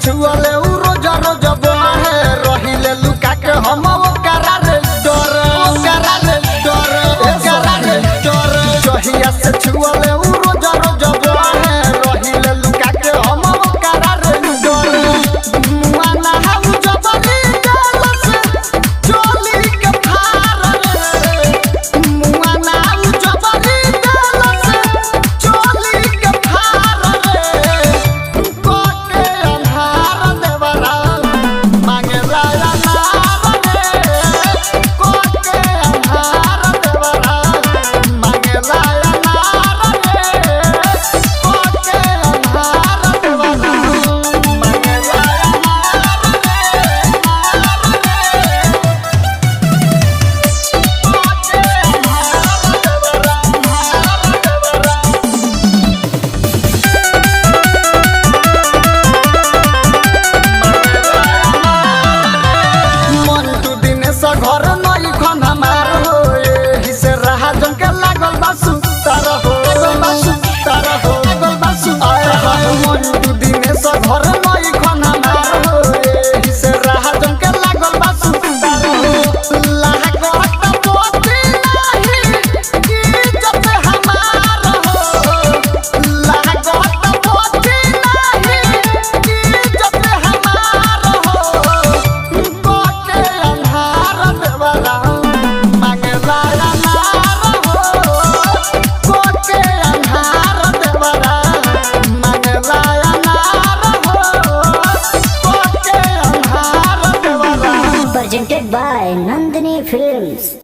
छुअले उ रोज रोज बहे रहिले लुका के हम ओकरा रे डर जहिया से छुअले उ रोज रोज बहे रहिले लुका के हम ओकरा रे डर मुआना हम जबली डालस चोली के फार रे मुआना हम जबली डालस चोली के फार रे कोके अंधार देवरा मांगे राया नार रे कोके अंधार देवरा मांगे राया नार रे कोके अंधार देवरा मांगे राया घर नई खन हमार हो एही से रहा जन के लागल बासु तार हो मन दू दिने से घर नई खन हमार हो एही से रहा जन के लागल बासु तार हो लागत मोती नाही इज्जत हमार हो लागत मोती नाही इज्जत हमार हो कोके अंधार देवरा मांगे राया नार हो कोके अंधार देवरा मांगे राया नार हो कोके अंधार देवरा। Presented by Nandini Films.